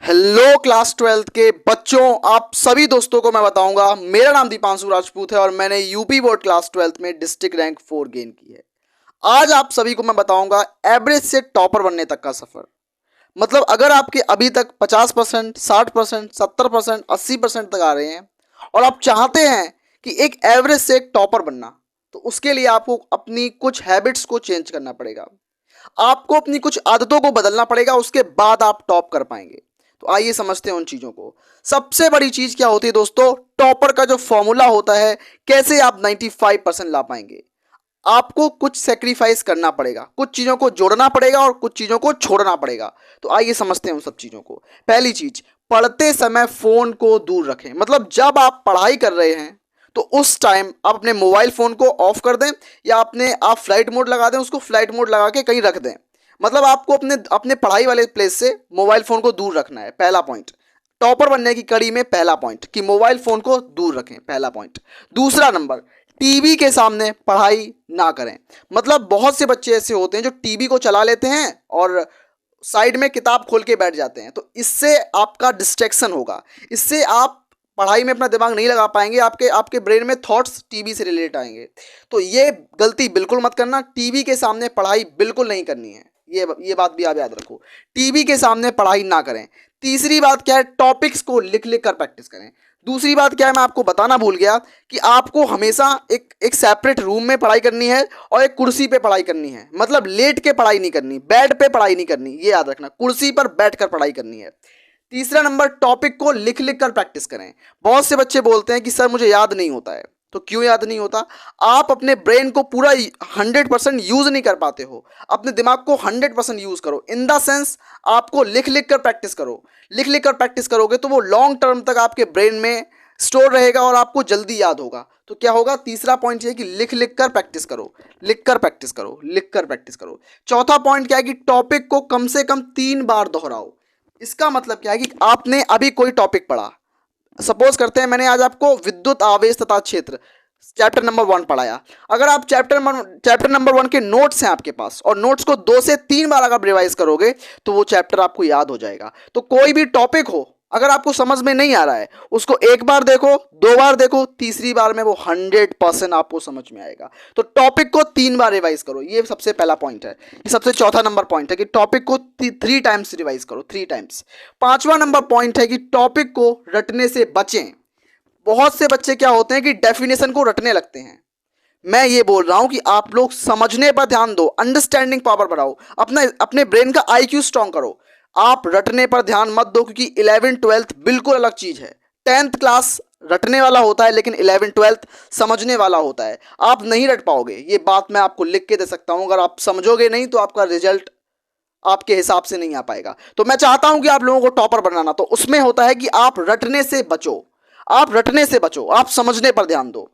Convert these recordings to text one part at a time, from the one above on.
Hello class 12th के बच्चों, आप सभी दोस्तों को मैं बताऊंगा। मेरा नाम दीपांशु राजपूत है और मैंने यूपी बोर्ड क्लास 12th में डिस्ट्रिक्ट रैंक 4 गेन की है। आज आप सभी को मैं बताऊंगा एवरेज से टॉपर बनने तक का सफर। मतलब अगर आपके अभी तक 50%, 60%, 70%, 80% तक आ रहे हैं और आप चाहते हैं कि एक एवरेज से एक टॉपर बनना, तो उसके लिए आपको अपनी कुछ हैबिट्स को चेंज करना पड़ेगा। आपको अपनी कुछ आदतों को बदलना पड़ेगा, उसके बाद आप टॉप कर पाएंगे। तो आइए समझते हैं उन चीजों को। सबसे बड़ी चीज क्या होती है दोस्तों? टॉपर का जो फॉर्मूला होता है, कैसे आप 95% ला पाएंगे। आपको कुछ सेक्रीफाइस करना पड़ेगा, कुछ चीजों को जोड़ना पड़ेगा और कुछ चीजों को छोड़ना पड़ेगा। तो आइए समझते हैं उन सब चीजों को। पहली चीज, पढ़ते समय फोन को दूर रखें। मतलब जब आप पढ़ाई कर रहे हैं तो उस टाइम आप अपने मोबाइल फोन को ऑफ कर दें या आप फ्लाइट मोड लगा दें, उसको फ्लाइट मोड लगा के कहीं रख दें। मतलब आपको अपने अपने पढ़ाई वाले प्लेस से मोबाइल फोन को दूर रखना है। पहला पॉइंट, टॉपर बनने की कड़ी में पहला पॉइंट कि मोबाइल फोन को दूर रखें, पहला पॉइंट। दूसरा नंबर, टीवी के सामने पढ़ाई ना करें। मतलब बहुत से बच्चे ऐसे होते हैं जो टीवी को चला लेते हैं और साइड में किताब खोल के बैठ जाते हैं। तो इससे आपका डिस्ट्रैक्शन होगा, इससे आप पढ़ाई में अपना दिमाग नहीं लगा पाएंगे, आपके आपके ब्रेन में थॉट्स टीवी से रिलेटेड आएंगे। तो ये गलती बिल्कुल मत करना। टीवी के सामने पढ़ाई बिल्कुल नहीं करनी है, ये बात भी आप याद रखो। टीवी के सामने पढ़ाई ना करें। तीसरी बात क्या है? टॉपिक्स को लिख लिख कर प्रैक्टिस करें। दूसरी बात क्या है, मैं आपको बताना भूल गया कि आपको हमेशा एक सेपरेट रूम में पढ़ाई करनी है और एक कुर्सी पे पढ़ाई करनी है। मतलब लेट के पढ़ाई नहीं करनी, बेड पे पढ़ाई नहीं करनी, ये याद रखना। कुर्सी पर बैठकर पढ़ाई करनी है। तीसरा नंबर, टॉपिक को लिख लिख कर प्रैक्टिस करें। बहुत से बच्चे बोलते हैं कि सर मुझे याद नहीं होता है। तो क्यों याद नहीं होता? आप अपने ब्रेन को पूरा 100% यूज नहीं कर पाते हो। अपने दिमाग को 100% यूज करो। इन द सेंस, आपको लिख लिख कर प्रैक्टिस करो। लिख लिख कर प्रैक्टिस करोगे तो वो लॉन्ग टर्म तक आपके ब्रेन में स्टोर रहेगा और आपको जल्दी याद होगा। तो क्या होगा? तीसरा पॉइंट ये है कि लिख लिख कर प्रैक्टिस करो, लिख कर प्रैक्टिस करो, लिख कर प्रैक्टिस करो। चौथा पॉइंट क्या है कि टॉपिक को कम से कम 3 बार दोहराओ। इसका मतलब क्या है कि आपने अभी कोई टॉपिक पढ़ा, सपोज करते हैं मैंने आज आपको विद्युत आवेश तथा क्षेत्र चैप्टर नंबर 1 पढ़ाया। अगर आप चैप्टर नंबर 1 के नोट्स हैं आपके पास और नोट्स को 2 से 3 बार अगर रिवाइज करोगे तो वो चैप्टर आपको याद हो जाएगा। तो कोई भी टॉपिक हो, अगर आपको समझ में नहीं आ रहा है, उसको एक बार देखो, 2 बार देखो, तीसरी बार में वो 100% आपको समझ में आएगा। तो टॉपिक को 3 बार रिवाइज करो, ये सबसे पहला पॉइंट है। ये सबसे चौथा नंबर पॉइंट है कि टॉपिक को 3 टाइम्स रिवाइज करो, 3 टाइम्स। पांचवा नंबर पॉइंट है कि टॉपिक को रटने से बचें। बहुत से बच्चे क्या होते हैं कि डेफिनेशन को रटने लगते हैं। मैं ये बोल रहा हूं कि आप लोग समझने पर ध्यान दो, अंडरस्टैंडिंग पावर बढ़ाओ, अपने ब्रेन का आईक्यू स्ट्रांग करो। आप रटने पर ध्यान मत दो, क्योंकि 11th 12th बिल्कुल अलग चीज है। 10th क्लास रटने वाला होता है, लेकिन 11th 12th समझने वाला होता है। आप नहीं रट पाओगे, ये बात मैं आपको लिख के दे सकता हूं। अगर आप समझोगे नहीं तो आपका रिजल्ट आपके हिसाब से नहीं आ पाएगा। तो मैं चाहता हूं कि आप लोगों को टॉपर बनाना, तो उसमें होता है कि आप रटने से बचो, आप रटने से बचो, आप समझने पर ध्यान दो।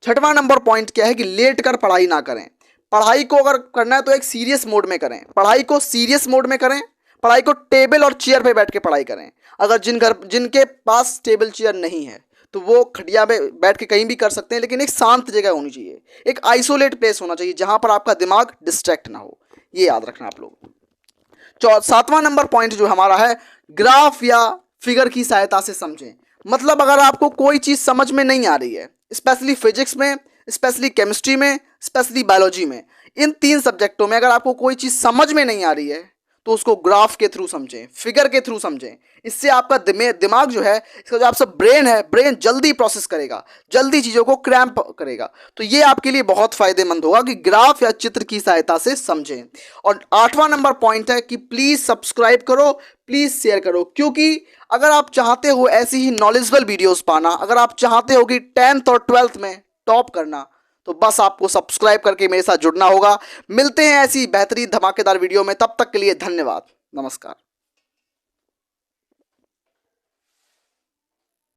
छठवां नंबर पॉइंट क्या है कि लेट कर पढ़ाई ना करें। पढ़ाई को अगर करना है तो एक सीरियस मोड में करें। पढ़ाई को सीरियस मोड में करें। पढ़ाई को टेबल और चेयर पे बैठ के पढ़ाई करें। अगर जिनके पास टेबल चेयर नहीं है तो वो खटिया पे बैठ के कहीं भी कर सकते हैं, लेकिन एक शांत जगह होनी चाहिए, एक आइसोलेट प्लेस होना चाहिए जहां पर आपका दिमाग डिस्ट्रैक्ट ना हो। ये याद रखना आप लोग। सातवां नंबर पॉइंट जो हमारा है, ग्राफ या फिगर की सहायता से समझें। मतलब अगर आपको कोई चीज समझ में नहीं आ रही है, स्पेशली फिजिक्स में, स्पेशली केमिस्ट्री में, स्पेशली बायोलॉजी में, इन 3 सब्जेक्टों में अगर आपको कोई चीज समझ में नहीं आ रही है तो उसको ग्राफ के थ्रू समझें, फिगर के थ्रू समझें। इससे आपका दिमाग जो है, इसका जो आपका ब्रेन है, ब्रेन जल्दी प्रोसेस करेगा, जल्दी चीज़ों को क्रैम्प करेगा। तो ये आपके लिए बहुत फायदेमंद होगा कि ग्राफ या चित्र की सहायता से समझें। और 8वां नंबर पॉइंट है कि प्लीज़ सब्सक्राइब करो, प्लीज़ शेयर करो, क्योंकि अगर आप चाहते हो ऐसी ही नॉलेजेबल वीडियोस पाना, अगर आप चाहते हो कि 10th और 12th में टॉप करना, तो बस आपको सब्सक्राइब करके मेरे साथ जुड़ना होगा। मिलते हैं ऐसी बेहतरीन धमाकेदार वीडियो में, तब तक के लिए धन्यवाद, नमस्कार।